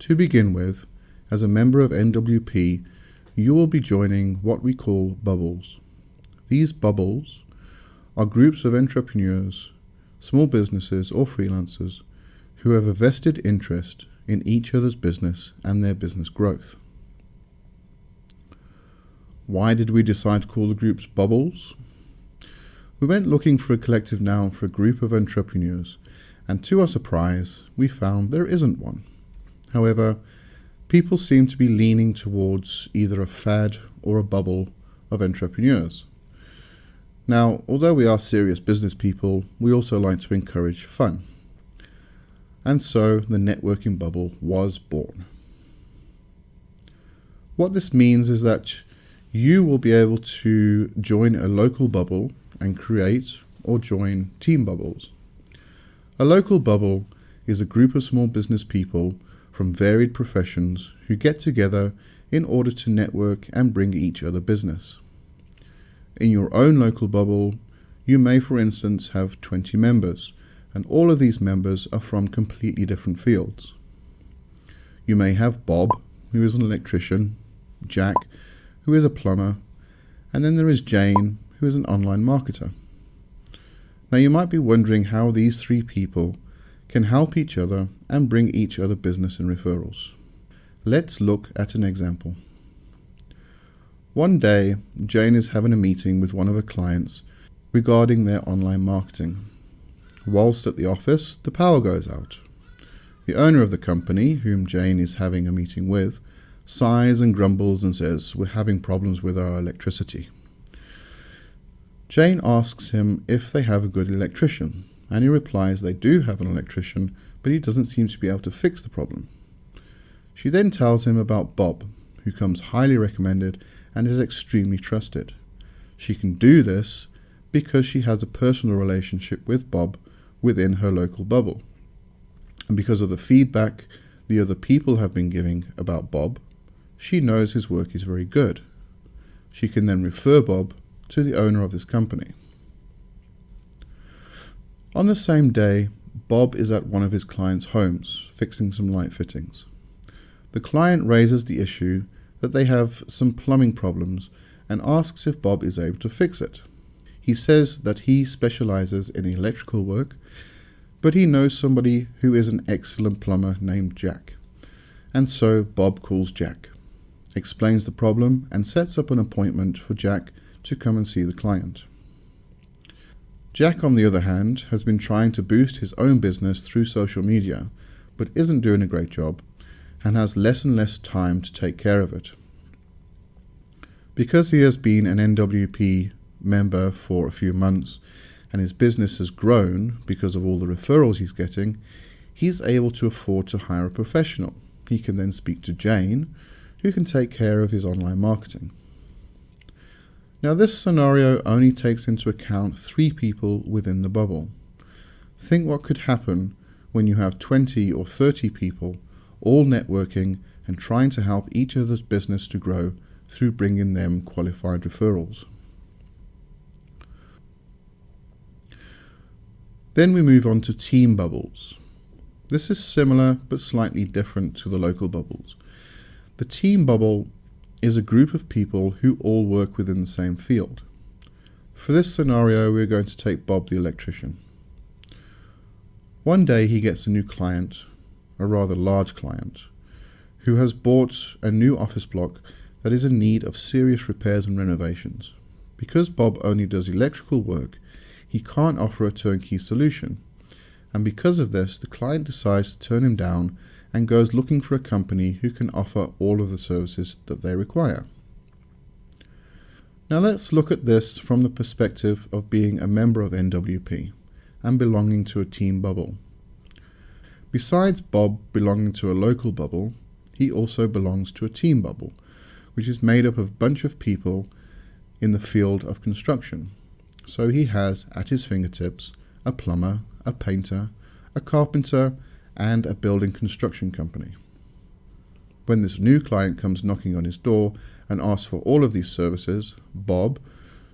To begin with, as a member of NWP, you will be joining what we call bubbles. These bubbles are groups of entrepreneurs, small businesses or freelancers who have a vested interest in each other's business and their business growth. Why did we decide to call the groups bubbles? We went looking for a collective noun for a group of entrepreneurs, and to our surprise, we found there isn't one. However, people seem to be leaning towards either a fad or a bubble of entrepreneurs. Now, although we are serious business people, we also like to encourage fun. And so the networking bubble was born. What this means is that you will be able to join a local bubble and create or join team bubbles. A local bubble is a group of small business people from varied professions who get together in order to network and bring each other business. In your own local bubble, you may, for instance, have 20 members, and all of these members are from completely different fields. You may have Bob, who is an electrician, Jack, who is a plumber, and then there is Jane, who is an online marketer. Now you might be wondering how these three people can help each other and bring each other business and referrals. Let's look at an example. One day, Jane is having a meeting with one of her clients regarding their online marketing. Whilst at the office, the power goes out. The owner of the company, whom Jane is having a meeting with, sighs and grumbles and says, "We're having problems with our electricity." Jane asks him if they have a good electrician, and he replies they do have an electrician, but he doesn't seem to be able to fix the problem. She then tells him about Bob, who comes highly recommended and is extremely trusted. She can do this because she has a personal relationship with Bob within her local bubble. And because of the feedback the other people have been giving about Bob, she knows his work is very good. She can then refer Bob to the owner of this company. On the same day, Bob is at one of his clients' homes fixing some light fittings. The client raises the issue that they have some plumbing problems and asks if Bob is able to fix it. He says that he specializes in electrical work, but he knows somebody who is an excellent plumber named Jack. And so Bob calls Jack, explains the problem, and sets up an appointment for Jack to come and see the client. Jack, on the other hand, has been trying to boost his own business through social media, but isn't doing a great job, and has less and less time to take care of it. Because he has been an NWP member for a few months and his business has grown because of all the referrals he's getting, he's able to afford to hire a professional. He can then speak to Jane, who can take care of his online marketing. Now this scenario only takes into account 3 people within the bubble. Think what could happen when you have 20 or 30 people all networking and trying to help each other's business to grow through bringing them qualified referrals. Then we move on to team bubbles. This is similar but slightly different to the local bubbles. The team bubble is a group of people who all work within the same field. For this scenario, we're going to take Bob the electrician. One day he gets a new client, a rather large client, who has bought a new office block that is in need of serious repairs and renovations. Because Bob only does electrical work, he can't offer a turnkey solution, and because of this, the client decides to turn him down and goes looking for a company who can offer all of the services that they require. Now let's look at this from the perspective of being a member of NWP and belonging to a team bubble. Besides Bob belonging to a local bubble, he also belongs to a team bubble, which is made up of a bunch of people in the field of construction. So he has at his fingertips a plumber, a painter, a carpenter, and a building construction company. When this new client comes knocking on his door and asks for all of these services, Bob,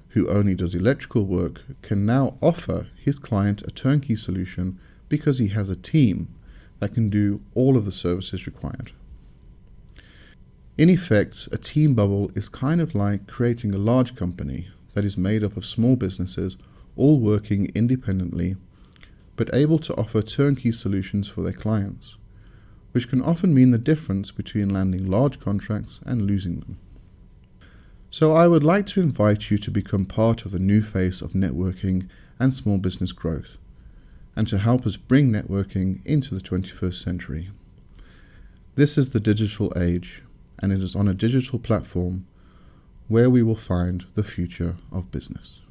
who only does electrical work, can now offer his client a turnkey solution because he has a team that can do all of the services required. In effect, a team bubble is kind of like creating a large company that is made up of small businesses all working independently but able to offer turnkey solutions for their clients, which can often mean the difference between landing large contracts and losing them. So I would like to invite you to become part of the new face of networking and small business growth, and to help us bring networking into the 21st century. This is the digital age, and it is on a digital platform where we will find the future of business.